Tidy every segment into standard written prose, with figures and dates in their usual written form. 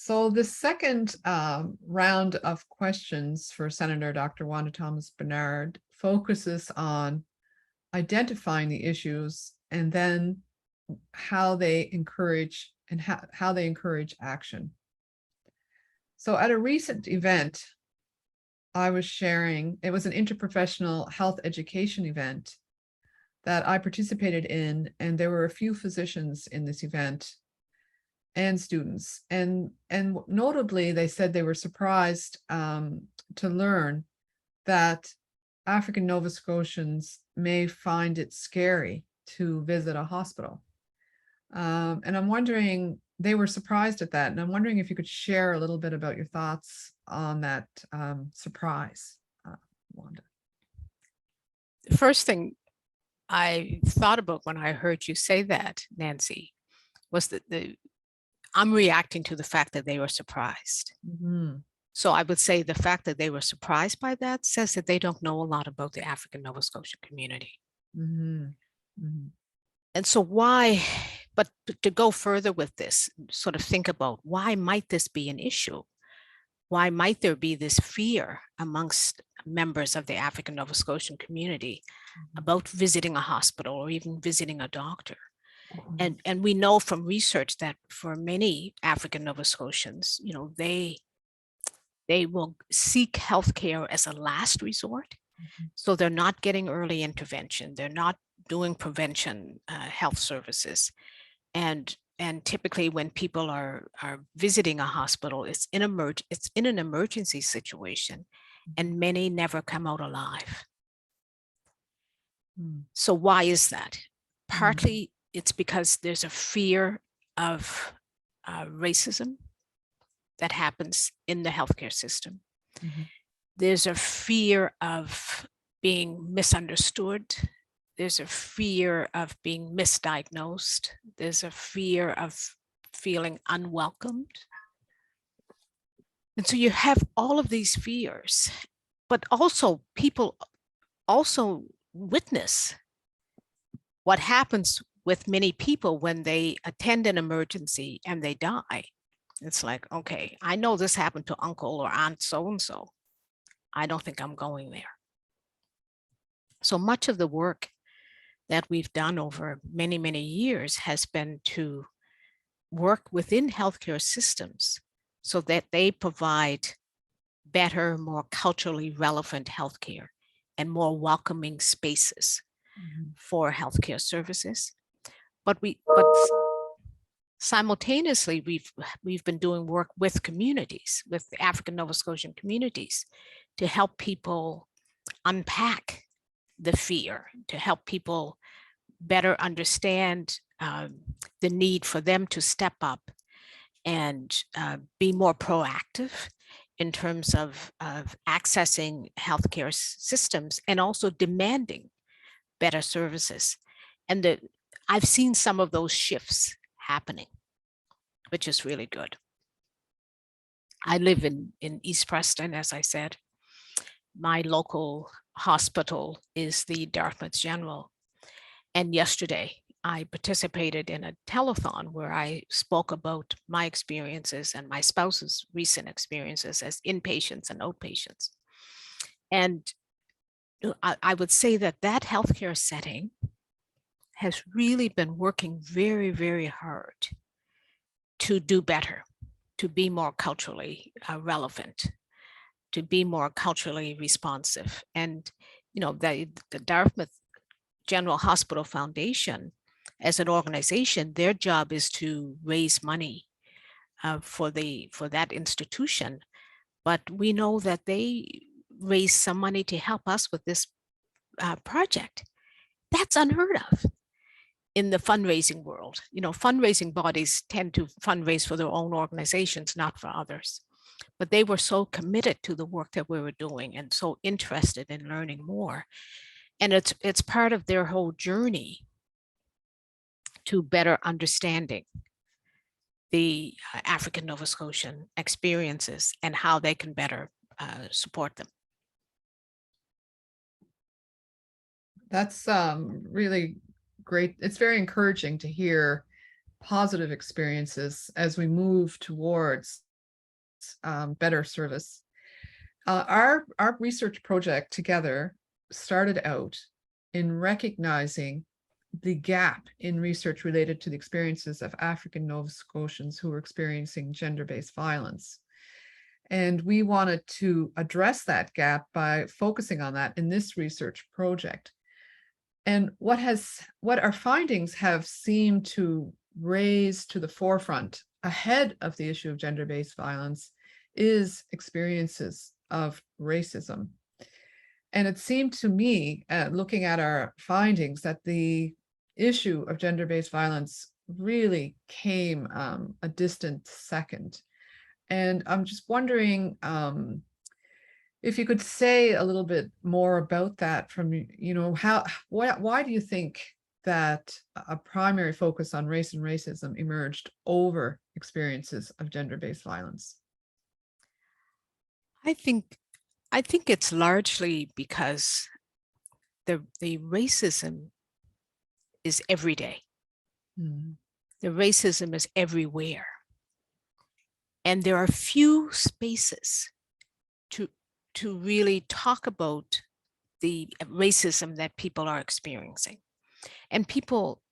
So the second round of questions for Senator Dr. Wanda Thomas Bernard focuses on identifying the issues and then how they encourage and how they encourage action. So at a recent event, I was sharing, it was an interprofessional health education event that I participated in, and there were a few physicians in this event and students. And notably, they said they were surprised to learn that African Nova Scotians may find it scary to visit a hospital. And I'm wondering, they were surprised at that. And I'm wondering if you could share a little bit about your thoughts on that surprise, Wanda. The first thing I thought about when I heard you say that, Nancy, was that I'm reacting to the fact that they were surprised. Mm-hmm. So I would say the fact that they were surprised by that says that they don't know a lot about the African Nova Scotia community. Mm-hmm. Mm-hmm. And so why, but to go further with this, sort of think about why might this be an issue? Why might there be this fear amongst members of the African Nova Scotian community about visiting a hospital or even visiting a doctor? Mm-hmm. And we know from research that for many African Nova Scotians, they will seek healthcare as a last resort. Mm-hmm. So they're not getting early intervention. They're not doing prevention health services. And typically when people are visiting a hospital, it's in an emergency situation, and many never come out alive. Mm-hmm. So why is that? Partly it's because there's a fear of racism that happens in the healthcare system. Mm-hmm. There's a fear of being misunderstood. There's a fear of being misdiagnosed. There's a fear of feeling unwelcomed. And so you have all of these fears, but also people also witness what happens with many people when they attend an emergency and they die. It's like, okay, I know this happened to uncle or aunt so-and-so. I don't think I'm going there. So much of the work that we've done over many, many years has been to work within healthcare systems so that they provide better, more culturally relevant healthcare and more welcoming spaces for healthcare services. But simultaneously, we've been doing work with communities, with the African Nova Scotian communities, to help people unpack the fear, to help people better understand the need for them to step up and be more proactive in terms of accessing healthcare systems and also demanding better services. And I've seen some of those shifts happening, which is really good. I live in East Preston, as I said. My local hospital is the Dartmouth General. And yesterday, I participated in a telethon where I spoke about my experiences and my spouse's recent experiences as inpatients and outpatients. And I would say that healthcare setting has really been working very, very hard to do better, to be more culturally relevant, to be more culturally responsive. And, the Dartmouth General Hospital Foundation, as an organization, their job is to raise money for that institution. But we know that they raise some money to help us with this project. That's unheard of in the fundraising world. Fundraising bodies tend to fundraise for their own organizations, not for others. But they were so committed to the work that we were doing and so interested in learning more. And it's part of their whole journey to better understanding the African Nova Scotian experiences and how they can better support them. That's really great. It's very encouraging to hear positive experiences as we move towards better service. Our research project together started out in recognizing the gap in research related to the experiences of African Nova Scotians who were experiencing gender-based violence. And we wanted to address that gap by focusing on that in this research project. And what our findings have seemed to raise to the forefront ahead of the issue of gender-based violence is experiences of racism. And it seemed to me, looking at our findings, that the issue of gender-based violence really came a distant second. And I'm just wondering if you could say a little bit more about that from, why do you think that a primary focus on race and racism emerged over experiences of gender-based violence? I think it's largely because the racism is every day. Mm. The racism is everywhere. And there are few spaces to really talk about the racism that people are experiencing. And people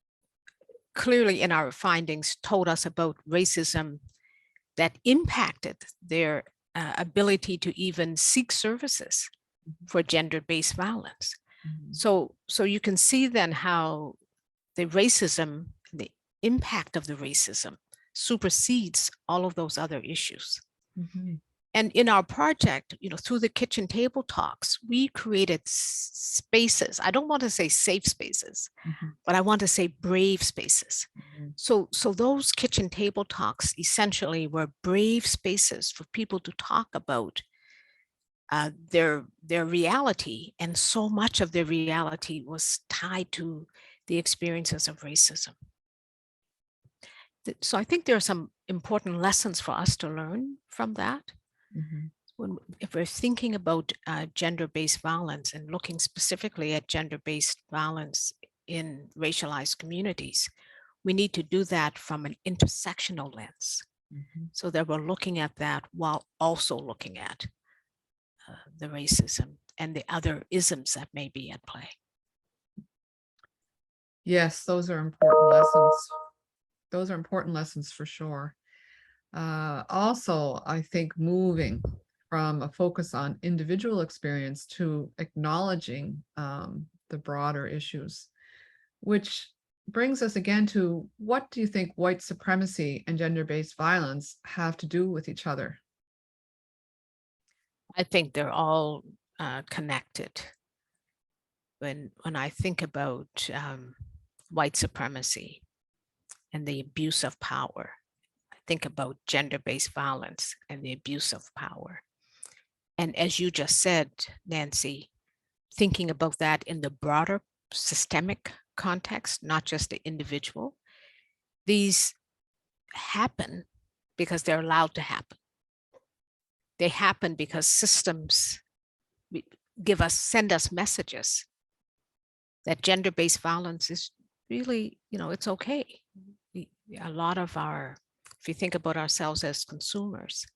clearly in our findings told us about racism that impacted their ability to even seek services for gender-based violence. Mhm. So you can see then how the racism, the impact of the racism supersedes all of those other issues. Mhm. And in our project, through the kitchen table talks, we created spaces. I don't want to say safe spaces, Mhm. but I want to say brave spaces. Mhm. So those kitchen table talks essentially were brave spaces for people to talk about their reality, and so much of their reality was tied to the experiences of racism. So I think there are some important lessons for us to learn from that. Mhm. If we're thinking about gender-based violence and looking specifically at gender-based violence in racialized communities, we need to do that from an intersectional lens, Mhm. so that we're looking at that while also looking at the racism and the other isms that may be at play. Yes, those are important lessons. Those are important lessons for sure. Also, I think moving from a focus on individual experience to acknowledging the broader issues, which brings us again to, what do you think white supremacy and gender-based violence have to do with each other? I think they're all connected. When I think about white supremacy and the abuse of power, I think about gender-based violence and the abuse of power. And as you just said, Nancy, thinking about that in the broader systemic context, not just the individual, these happen because they're allowed to happen. They happen because systems send us messages that gender-based violence is really, it's okay. A lot of if you think about ourselves as consumers,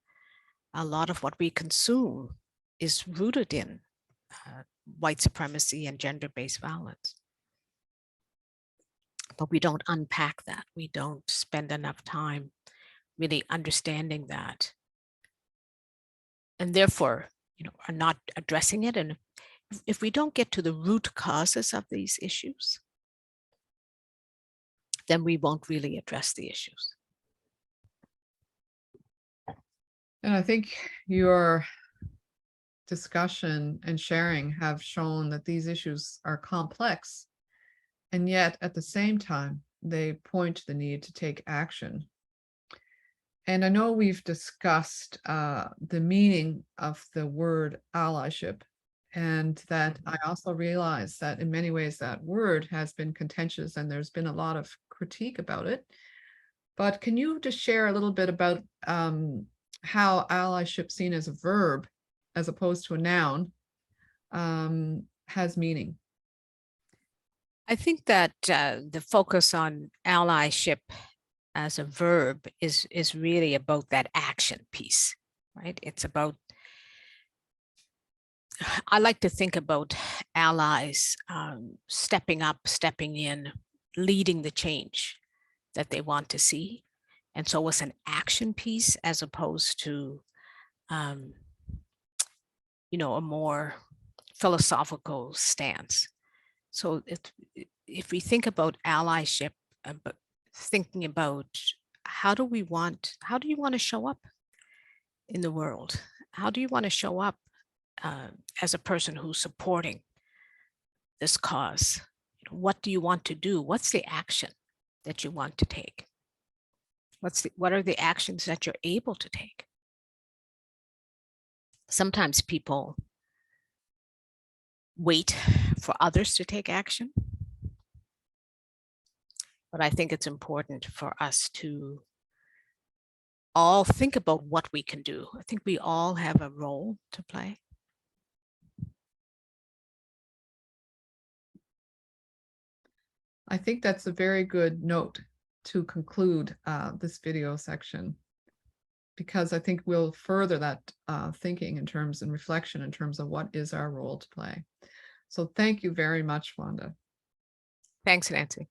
a lot of what we consume is rooted in white supremacy and gender-based violence. But we don't unpack that. We don't spend enough time really understanding that. And therefore, are not addressing it. And if we don't get to the root causes of these issues, then we won't really address the issues. And I think your discussion and sharing have shown that these issues are complex, and yet at the same time, they point to the need to take action. And I know we've discussed the meaning of the word allyship, and that I also realize that in many ways that word has been contentious and there's been a lot of critique about it. But can you just share a little bit about how allyship, seen as a verb as opposed to a noun, has meaning? I think that the focus on allyship as a verb is really about that action piece. right? It's about, I like to think about allies stepping up, stepping in, leading the change that they want to see. And so it's an action piece as opposed to, you know, a more philosophical stance. So if we think about allyship, but thinking about how do you want to show up in the world? How do you want to show up as a person who's supporting this cause? What do you want to do? What's the action that you want to take? What are the actions that you're able to take? Sometimes people wait for others to take action. But I think it's important for us to all think about what we can do. I think we all have a role to play. I think that's a very good note to conclude this video section, because I think we'll further that thinking in terms and reflection in terms of what is our role to play. So thank you very much, Wanda. Thanks, Nancy.